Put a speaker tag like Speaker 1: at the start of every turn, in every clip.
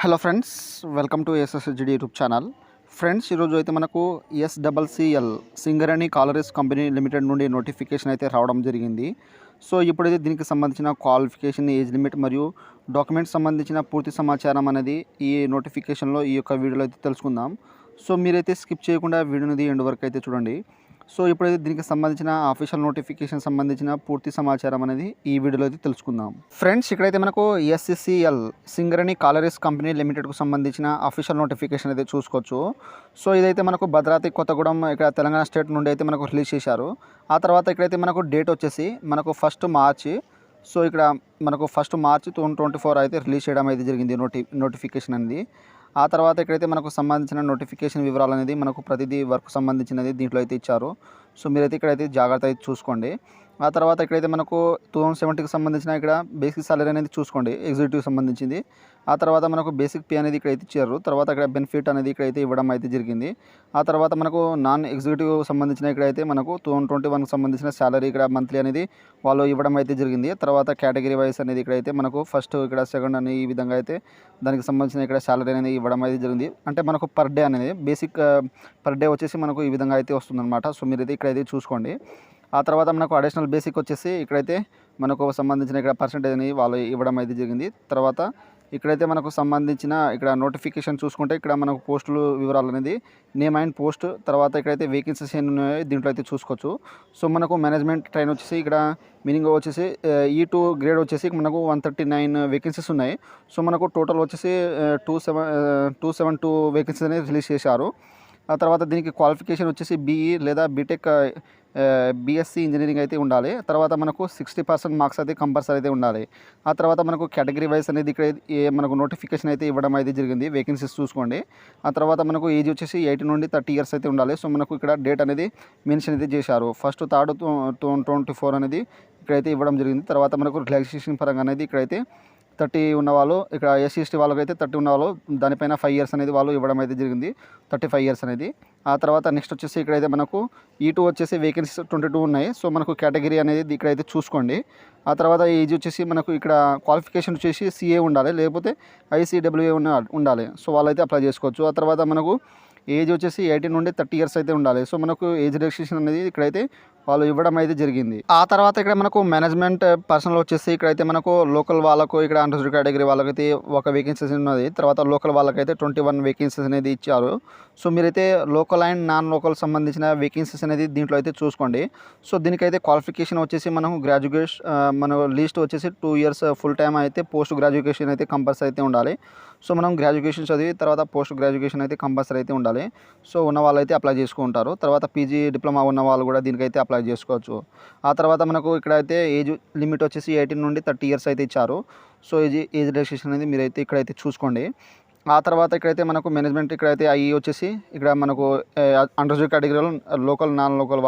Speaker 1: Hello friends, welcome to ఎస్ఎస్జిడి YouTube channel. Friends, ఈరోజు అయితే మనకు ఎస్డబల్సిఎల్ సింగరేణి కాలరీస్ కంపెనీ లిమిటెడ్ నుండి నోటిఫికేషన్ అయితే రావడం జరిగింది. సో ఇప్పుడైతే దీనికి సంబంధించిన క్వాలిఫికేషన్, ఏజ్ లిమిట్ మరియు డాక్యుమెంట్స్ సంబంధించిన పూర్తి సమాచారం అనేది ఈ నోటిఫికేషన్లో ఈ యొక్క వీడియోలో అయితే తెలుసుకుందాం. సో మీరైతే స్కిప్ చేయకుండా వీడియోని ఎండ్ వరకు అయితే చూడండి. సో ఇప్పుడైతే దీనికి సంబంధించిన అఫీషియల్ నోటిఫికేషన్ సంబంధించిన పూర్తి సమాచారం అనేది ఈ వీడియోలో అయితే తెలుసుకుందాం. ఫ్రెండ్స్, ఇక్కడైతే మనకు ఎస్సిసిఎల్ సింగరేణి కాలరీస్ కంపెనీ లిమిటెడ్కు సంబంధించిన అఫీషియల్ నోటిఫికేషన్ అయితే చూసుకోవచ్చు. సో ఇదైతే మనకు భద్రాద్రి కొత్తగూడెం ఇక్కడ తెలంగాణ స్టేట్ నుండి అయితే మనకు రిలీజ్ చేశారు. ఆ తర్వాత ఇక్కడైతే మనకు డేట్ వచ్చేసి మనకు 1 మార్చి. సో ఇక్కడ మనకు 1 మార్చి 2024 అయితే రిలీజ్ చేయడం అయితే జరిగింది నోటిఫికేషన్ అనేది. ఆ తర్వాత ఇక్కడైతే మనకు సంబంధించిన నోటిఫికేషన్ వివరాలు అనేది మనకు ప్రతిదీ వర్క్ సంబంధించినది దీంట్లో అయితే ఇచ్చారు. సో మీరైతే ఇక్కడైతే జాగ్రత్త అయితే చూసుకోండి. ఆ తర్వాత ఇక్కడైతే మనకు 2070కి సంబంధించిన ఇక్కడ బేసిక్ సాలరీ అనేది చూసుకోండి, ఎగ్జిక్యూటివ్ సంబంధించింది. ఆ తర్వాత మనకు బేసిక్ పే అనేది ఇక్కడైతే ఇచ్చారు. తర్వాత ఇక్కడ బెనిఫిట్ అనేది ఇక్కడైతే ఇవ్వడం అయితే జరిగింది. ఆ తర్వాత మనకు నాన్ ఎగ్జిక్యూటివ్ సంబంధించిన ఇక్కడైతే మనకు 2021కి సంబంధించిన శాలరీ ఇక్కడ మంత్లీ అనేది వాళ్ళు ఇవ్వడం అయితే జరిగింది. తర్వాత కేటగిరీ వైస్ అనేది ఇక్కడైతే మనకు ఫస్ట్ ఇక్కడ సెకండ్ అని ఈ విధంగా అయితే దానికి సంబంధించిన ఇక్కడ శాలరీ అనేది ఇవ్వడం అయితే జరిగింది. అంటే మనకు పర్ డే అనేది బేసిక్ పర్ డే వచ్చేసి మనకు ఈ విధంగా అయితే వస్తుందన్నమాట. సో మీరైతే ఇక్కడైతే చూసుకోండి. ఆ తర్వాత మనకు అడిషనల్ బేసిక్ వచ్చేసి ఇక్కడైతే మనకు సంబంధించిన ఇక్కడ పర్సెంటేజ్ అని వాళ్ళు ఇవ్వడం అయితే జరిగింది. తర్వాత ఇక్కడైతే మనకు సంబంధించిన ఇక్కడ నోటిఫికేషన్ చూసుకుంటే ఇక్కడ మనకు పోస్టులు వివరాలు అనేది నేమ్ అండ్ పోస్ట్, తర్వాత ఇక్కడైతే వేకెన్సీస్ ఎన్ని ఉన్నాయో దీంట్లో అయితే చూసుకోవచ్చు. సో మనకు మేనేజ్మెంట్ ట్రైన్ వచ్చేసి ఇక్కడ మీనింగ్ వచ్చేసి E2 గ్రేడ్ వచ్చేసి మనకు 139 వేకెన్సీస్ ఉన్నాయి. సో మనకు టోటల్ వచ్చేసి 272 వేకెన్సీస్ అనేది రిలీజ్ చేశారు. ఆ తర్వాత దీనికి క్వాలిఫికేషన్ వచ్చేసి BE లేదా బీటెక్ BSc ఇంజనీరింగ్ అయితే ఉండాలి. తర్వాత మనకు 60% మార్క్స్ అయితే కంపల్సరీ అయితే ఉండాలి. ఆ తర్వాత మనకు కేటగిరీ వైస్ అనేది ఇక్కడ మనకు నోటిఫికేషన్ అయితే ఇవ్వడం అయితే జరిగింది. వేకెన్సీస్ చూసుకోండి. ఆ తర్వాత మనకు ఏజ్ వచ్చేసి 18 నుండి 30 ఇయర్స్ అయితే ఉండాలి. సో మనకు ఇక్కడ డేట్ అనేది మెన్షన్ అయితే చేశారు. 1 3 2024 అనేది ఇక్కడైతే ఇవ్వడం జరిగింది. తర్వాత మనకు రిలాక్సేషన్ పరంగా అనేది ఇక్కడైతే 30 ఉన్నవాళ్ళు, ఇక్కడ SC/ST వాళ్ళకైతే 30 ఉన్నవాళ్ళు దానిపైన 5 ఇయర్స్ అనేది వాళ్ళు ఇవ్వడం అయితే జరిగింది, 35 ఇయర్స్ అనేది. ఆ తర్వాత నెక్స్ట్ వచ్చేసి ఇక్కడైతే మనకు E2 వచ్చేసి వేకెన్సీస్ 22 ఉన్నాయి. సో మనకు కేటగిరీ అనేది ఇక్కడైతే చూసుకోండి. ఆ తర్వాత ఏజ్ వచ్చేసి మనకు ఇక్కడ క్వాలిఫికేషన్ వచ్చేసి CA ఉండాలి, లేకపోతే ICWA ఉండాలి. సో వాళ్ళైతే అప్లై చేసుకోవచ్చు. ఆ తర్వాత మనకు ఏజ్ వచ్చేసి 18 నుండి 30 ఇయర్స్ అయితే ఉండాలి. సో మనకు ఏజ్ రిస్ట్రిక్షన్ అనేది ఇక్కడైతే వాళ్ళు ఇవ్వడం అయితే జరిగింది. ఆ తర్వాత ఇక్కడ మనకు మేనేజ్మెంట్ పర్సనల్ వచ్చేసి ఇక్కడైతే మనకు లోకల్ వాళ్ళకు ఇక్కడ అండర్స్టూడ్ కేటగిరీ వాళ్ళకైతే ఒక వేకెన్సీస్ ఉన్నది. తర్వాత లోకల్ వాళ్ళకైతే 21 వేకెన్సీస్ అనేది ఇచ్చారు. సో మీరైతే లోకల్ అండ్ నాన్ లోకల్ సంబంధించిన వేకెన్సీస్ అనేది దీంట్లో అయితే చూసుకోండి. సో దీనికైతే క్వాలిఫికేషన్ వచ్చేసి మనం గ్రాడ్యుయేషన్ మన లీస్ట్ వచ్చేసి 2 ఇయర్స్ ఫుల్ టైం అయితే పోస్ట్ గ్రాడ్యుయేషన్ అయితే కంపల్సరీ అయితే ఉండాలి. సో మనం గ్రాడ్యుయేషన్ చదివి తర్వాత పోస్ట్ గ్రాడ్యుయేషన్ అయితే కంపల్సరీ అయితే ఉండాలి. సో ఉన్న వాళ్ళైతే అప్లై చేసుకుంటారు. తర్వాత PG డిప్లొమా ఉన్న వాళ్ళు కూడా దీనికైతే అప్లై చేసుకోవచ్చు. ఆ తర్వాత మనకు ఇక్కడైతే ఏజ్ లిమిట్ వచ్చేసి 18 నుండి 30 ఇయర్స్ అయితే ఇచ్చారు. సో ఏజ్ రిలాక్సేషన్ అనేది మీరైతే ఇక్కడైతే చూసుకోండి. ఆ తర్వాత ఇక్కడైతే మనకు మేనేజ్మెంట్ ఇక్కడైతే IE వచ్చేసి ఇక్కడ మనకు అండర్స్టూడ్ కేటగిరీలో లోకల్ నాన్ లోకల్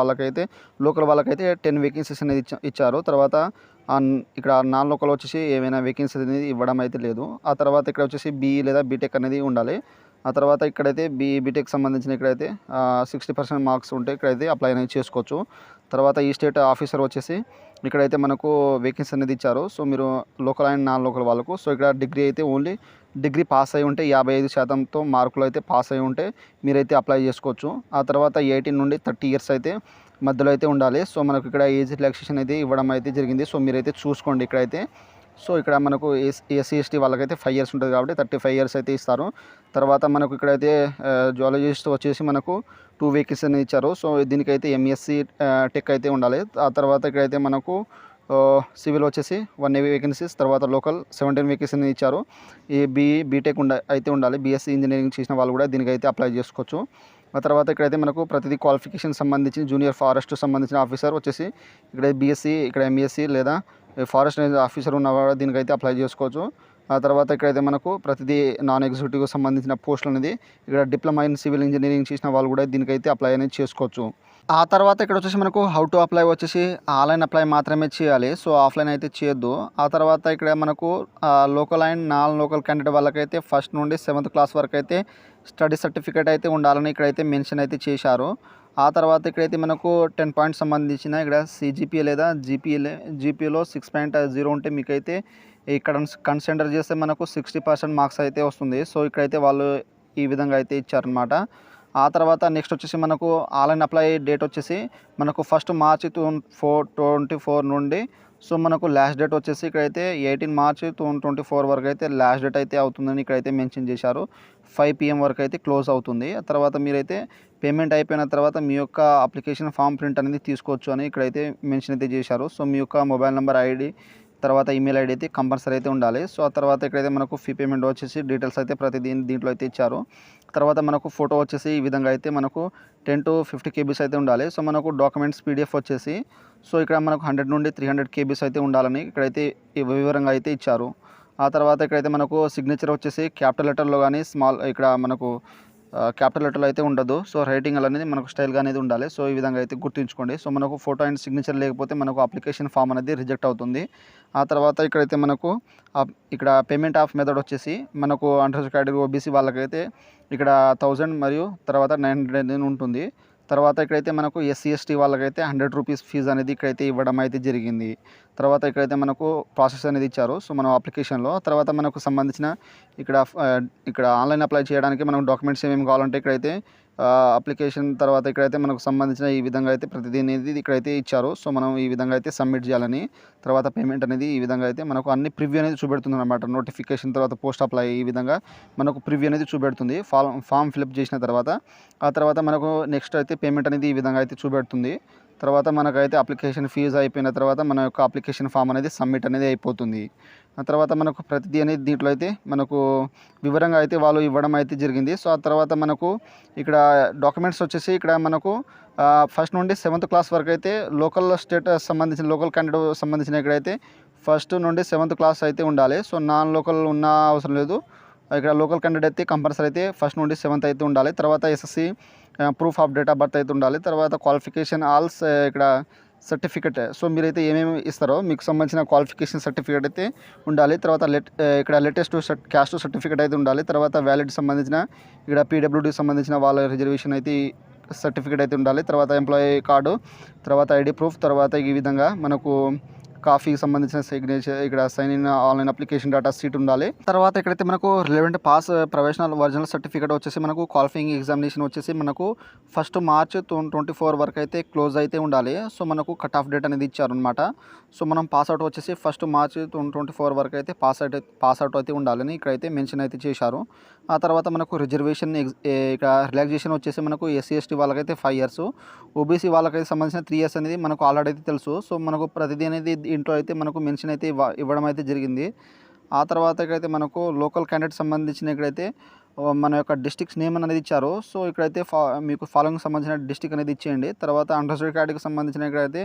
Speaker 1: వాళ్ళకైతే 10 వేకెన్సీస్ అనేది ఇచ్చారు. తర్వాత ఇక్కడ నాన్ లోకల్ వచ్చేసి ఏమైనా వేకెన్సీ అనేది ఇవ్వడం అయితే లేదు. ఆ తర్వాత ఇక్కడ వచ్చేసి BE లేదా బీటెక్ అనేది ఉండాలి. ఆ తర్వాత ఇక్కడైతే బీటెక్ సంబంధించిన ఇక్కడైతే 60% మార్క్స్ ఉంటే ఇక్కడైతే అప్లై అనేది చేసుకోవచ్చు. తర్వాత ఈ స్టేట్ ఆఫీసర్ వచ్చేసి ఇక్కడైతే మనకు వేకెన్సీ అనేది ఇచ్చారు. సో మీరు లోకల్ అండ్ నాన్ లోకల్ వాళ్ళకు. సో ఇక్కడ డిగ్రీ అయితే ఓన్లీ డిగ్రీ పాస్ అయి ఉంటే 55%తో మార్కులు అయితే పాస్ అయి ఉంటే మీరైతే అప్లై చేసుకోవచ్చు. ఆ తర్వాత 18 నుండి 30 ఇయర్స్ అయితే మధ్యలో అయితే ఉండాలి. సో మనకు ఇక్కడ ఏజ్ రిలాక్సేషన్ అయితే ఇవ్వడం అయితే జరిగింది. సో మీరైతే చూసుకోండి ఇక్కడైతే. సో ఇక్కడ మనకు SC/ST వాళ్ళకైతే 5 ఇయర్స్ ఉంటుంది కాబట్టి 35 ఇయర్స్ అయితే ఇస్తారు. తర్వాత మనకు ఇక్కడైతే జువాలజిస్ట్ వచ్చేసి మనకు 2 వేకెన్సీ అనేది ఇచ్చారు. సో దీనికైతే MSc టెక్ అయితే ఉండాలి. ఆ తర్వాత ఇక్కడైతే మనకు సివిల్ వచ్చేసి 1 వేకెన్సీస్, తర్వాత లోకల్ 17 వేకెన్సీ అనేది ఇచ్చారు. ఈ బీటెక్ అయితే ఉండాలి. BSc ఇంజనీరింగ్ చేసిన వాళ్ళు కూడా దీనికైతే అప్లై చేసుకోవచ్చు. ఆ తర్వాత ఇక్కడైతే మనకు ప్రతిదీ క్వాలిఫికేషన్ సంబంధించి జూనియర్ ఫారెస్ట్ సంబంధించిన ఆఫీసర్ వచ్చేసి ఇక్కడ BSc, ఇక్కడ MSc లేదా ఫారెస్ట్ రేంజ్ ఆఫీసర్ ఉన్న కూడా దీనికైతే అప్లై చేసుకోవచ్చు. ఆ తర్వాత ఇక్కడైతే మనకు ప్రతిదీ నాన్ ఎగ్జిక్యూటివ్ సంబంధించిన పోస్టులు అనేది ఇక్కడ డిప్లొమా ఇన్ సివిల్ ఇంజనీరింగ్ చేసిన వాళ్ళు కూడా దీనికైతే అప్లై అనేది చేసుకోవచ్చు. ఆ తర్వాత ఇక్కడ వచ్చేసి మనకు హౌ టు అప్లై వచ్చేసి ఆన్లైన్ అప్లై మాత్రమే చేయాలి. సో ఆఫ్లైన్ అయితే చేయొద్దు. ఆ తర్వాత ఇక్కడ మనకు local and non local candidate వాళ్ళకైతే 1st నుండి 7th క్లాస్ వరకు అయితే స్టడీ సర్టిఫికేట్ అయితే ఉండాలని ఇక్కడైతే మెన్షన్ అయితే చేశారు. ఆ తర్వాత ఇక్కడైతే మనకు 10 పాయింట్స్ సంబంధించిన ఇక్కడ CGPA లేదా GPAలో 6.0 ఉంటే మీకైతే ఇక్కడ కన్సిడర్ చేస్తే మనకు 60% మార్క్స్ అయితే వస్తుంది. సో ఇక్కడైతే వాళ్ళు ఈ విధంగా అయితే ఇచ్చారనమాట. ఆ తర్వాత నెక్స్ట్ వచ్చేసి మనకు ఆన్లైన్ అప్లై డేట్ వచ్చేసి మనకు 1 మార్చ్ 2024 నుండి సో మనకు లాస్ట్ డేట్ వచ్చేసి ఇక్కడైతే 18 మార్చ్ 2024 వరకు అయితే లాస్ట్ డేట్ అయితే అవుతుందని ఇక్కడైతే మెన్షన్ చేశారు. 5 PM వరకు అయితే క్లోజ్ అవుతుంది. ఆ తర్వాత మీరైతే పేమెంట్ అయిపోయిన తర్వాత మీ యొక్క అప్లికేషన్ ఫామ్ ప్రింట్ అనేది తీసుకోవచ్చు అని ఇక్కడైతే మెన్షన్ అయితే చేశారు. సో మీ యొక్క మొబైల్ నెంబర్, ఐడి, తర్వాత ఈమెయిల్ ఐడి అయితే కంపల్సరీ అయితే ఉండాలి. సో ఆ తర్వాత ఇక్కడైతే మనకు ఫీ పేమెంట్ వచ్చేసి డీటెయిల్స్ అయితే దీంట్లో అయితే ఇచ్చారు. తర్వాత మనకు ఫోటో వచ్చేసి ఈ విధంగా అయితే మనకు 10 to 50 కేబీస్ అయితే ఉండాలి. సో మనకు డాక్యుమెంట్స్ పీడిఎఫ్ వచ్చేసి సో ఇక్కడ మనకు 100 నుండి 300 కేబీస్ అయితే ఉండాలని ఇక్కడైతే ఈ వివరంగా అయితే ఇచ్చారు. ఆ తర్వాత ఇక్కడైతే మనకు సిగ్నేచర్ వచ్చేసి క్యాపిటల్ లెటర్లో కానీ స్మాల్ ఇక్కడ మనకు క్యాపిటల్ లెటర్లో అయితే ఉండదు. సో రైటింగ్ అనేది మనకు స్టైల్గా అనేది ఉండాలి. సో ఈ విధంగా అయితే గుర్తుంచుకోండి. సో మనకు ఫోటో అండ్ సిగ్నేచర్ లేకపోతే మనకు అప్లికేషన్ ఫామ్ అనేది రిజెక్ట్ అవుతుంది. ఆ తర్వాత ఇక్కడైతే మనకు ఇక్కడ పేమెంట్ ఆఫ్ మెథడ్ వచ్చేసి మనకు అండర్రిజర్వ్డ్ కేటగిరీ ఓబీసీ వాళ్ళకైతే ఇక్కడ 1000 మరియు తర్వాత 900 ఉంటుంది. తర్వాత ఇక్కడైతే మనకు ఎస్సీ ఎస్టీ వాళ్ళకైతే 100 రూపీస్ ఫీజు అనేది ఇక్కడైతే ఇవ్వడం అయితే జరిగింది. తర్వాత ఇక్కడైతే మనకు ప్రాసెస్ అనేది ఇచ్చారు. సో మనం అప్లికేషన్లో తర్వాత మనకు సంబంధించిన ఇక్కడ ఆన్లైన్ అప్లై చేయడానికి మనకు డాక్యుమెంట్స్ ఏమేమి కావాలంటే ఇక్కడైతే అప్లికేషన్ తర్వాత ఇక్కడైతే మనకు సంబంధించిన ఈ విధంగా అయితే ప్రతిదీ అనేది ఇక్కడైతే ఇచ్చారు. సో మనం ఈ విధంగా అయితే సబ్మిట్ చేయాలని తర్వాత పేమెంట్ అనేది ఈ విధంగా అయితే మనకు అన్ని ప్రివ్యూ అనేది చూపెడుతుంది అనమాట. నోటిఫికేషన్ తర్వాత పోస్ట్ అప్లై ఈ విధంగా మనకు ప్రివ్యూ అనేది చూపెడుతుంది. ఫామ్ ఫిల్అప్ చేసిన తర్వాత ఆ తర్వాత మనకు నెక్స్ట్ అయితే పేమెంట్ అనేది ఈ విధంగా అయితే చూపెడుతుంది. తర్వాత మనకైతే అప్లికేషన్ ఫీజు అయిపోయిన తర్వాత మన యొక్క అప్లికేషన్ ఫామ్ అనేది సబ్మిట్ అనేది అయిపోతుంది. ఆ తర్వాత మనకు ప్రతిదీ అనేది దీంట్లో అయితే మనకు వివరంగా అయితే వాళ్ళు ఇవ్వడం అయితే జరిగింది. సో ఆ తర్వాత మనకు ఇక్కడ డాక్యుమెంట్స్ వచ్చేసి ఇక్కడ మనకు ఫస్ట్ నుండి 7th క్లాస్ వరకు అయితే లోకల్ స్టేట్ సంబంధించిన లోకల్ క్యాండిడేట్ సంబంధించిన ఇక్కడైతే ఫస్ట్ నుండి 7th క్లాస్ అయితే ఉండాలి. సో నాన్ లోకల్ ఉన్న అవసరం లేదు. ఇక్కడ లోకల్ క్యాండిడేట్ అయితే కంపల్సరీ అయితే ఫస్ట్ నుండి 7th అయితే ఉండాలి. తర్వాత SSC proof of date of birth అయితే ఉండాలి. తర్వాత క్వాలిఫికేషన్ ఆల్స్ ఇక్కడ సర్టిఫికేట్ సో మీరైతే ఏమేమి ఇస్తారో మీకు సంబంధించిన క్వాలిఫికేషన్ సర్టిఫికేట్ అయితే ఉండాలి. తర్వాత ఇక్కడ లేటెస్ట్ క్యాస్ట్ సర్టిఫికేట్ అయితే ఉండాలి. తర్వాత వ్యాలిడ్ సంబంధించిన ఇక్కడ పీడబ్ల్యూడీకి సంబంధించిన వాళ్ళ రిజర్వేషన్ అయితే సర్టిఫికేట్ అయితే ఉండాలి. తర్వాత ఎంప్లాయీ కార్డు, తర్వాత ఐడి ప్రూఫ్, తర్వాత ఈ విధంగా మనకు కాఫీకి సంబంధించిన సిగ్నేచర్ ఇక్కడ sign in online application data sheet ఉండాలి. తర్వాత ఇక్కడైతే మనకు relevant pass professional original certificate వచ్చేసి మనకు క్వాలిఫైయింగ్ ఎగ్జామినేషన్ వచ్చేసి మనకు 1 మార్చ్ 2024 వరకు అయితే క్లోజ్ అయితే ఉండాలి. సో మనకు కట్ ఆఫ్ డేట్ అనేది ఇచ్చారనమాట. సో మనం పాస్అవుట్ వచ్చేసి 1 మార్చ్ 2024 వరకు అయితే పాస్అవుట్ అయితే ఉండాలని ఇక్కడైతే మెన్షన్ అయితే చేశారు. ఆ తర్వాత మనకు రిజర్వేషన్ ఇక్కడ రిలాక్సేషన్ వచ్చేసి మనకు ఎస్సీ ఎస్టీ వాళ్ళకైతే 5 years, ఓబీసీ వాళ్ళకైతే సంబంధించిన 3 years అనేది మనకు ఆల్రెడీ అయితే తెలుసు. సో మనకు ప్రతిదీ అనేది ఇంట్లో అయితే మనకు మెన్షన్ అయితే ఇవ్వడం అయితే జరిగింది. ఆ తర్వాత ఇక్కడైతే మనకు లోకల్ క్యాండిడేట్ సంబంధించిన ఇక్కడైతే మన యొక్క డిస్ట్రిక్ట్స్ నేమ్ అనేది ఇచ్చారు. సో ఇక్కడైతే మీకు ఫాలోయింగ్ సంబంధించిన డిస్ట్రిక్ట్ అనేది ఇచ్చేయండి. తర్వాత అండర్రిజర్వ్డ్ కేటగిరీకి సంబంధించిన ఇక్కడైతే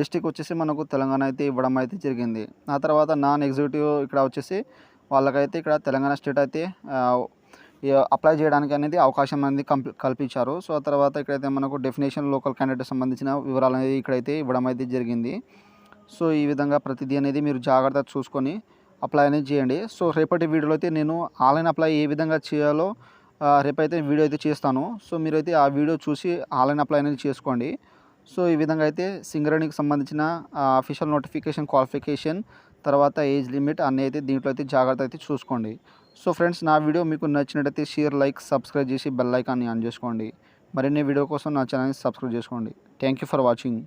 Speaker 1: డిస్ట్రిక్ట్ వచ్చేసి మనకు తెలంగాణ అయితే ఇవ్వడం అయితే జరిగింది. ఆ తర్వాత నాన్ ఎగ్జిక్యూటివ్ ఇక్కడ వచ్చేసి వాళ్ళకైతే ఇక్కడ తెలంగాణ స్టేట్ అయితే అప్లై చేయడానికి అనేది అవకాశం అనేది కల్పించారు. సో ఆ తర్వాత ఇక్కడైతే మనకు డెఫినేషన్ లోకల్ క్యాండిడేట్ సంబంధించిన వివరాలు అనేది ఇక్కడైతే ఇవ్వడం అయితే జరిగింది. సో ఈ విధంగా ప్రతిదీ అనేది మీరు జాగ్రత్తగా చూసుకొని అప్లై అనేది చేయండి. సో రేపటి వీడియోలో అయితే నేను ఆన్లైన్ అప్లై ఏ విధంగా చేయాలో రేపైతే వీడియో అయితే చేస్తాను. సో మీరైతే ఆ వీడియో చూసి ఆన్లైన్ అప్లై అనేది చేసుకోండి. సో ఈ విధంగా అయితే సింగరేణికి సంబంధించిన అఫీషియల్ నోటిఫికేషన్, క్వాలిఫికేషన్, తర్వాత ఏజ్ లిమిట్ అన్నీ అయితే దీంట్లో అయితే జాగ్రత్త అయితే చూసుకోండి. సో ఫ్రెండ్స్, నా వీడియో మీకు నచ్చినట్టయితే షేర్, లైక్, సబ్స్క్రైబ్ చేసి బెల్ ఐకాన్ని ఆన్ చేసుకోండి. మరిన్ని వీడియో కోసం నా ఛానల్ని సబ్స్క్రైబ్ చేసుకోండి. Thank you for watching.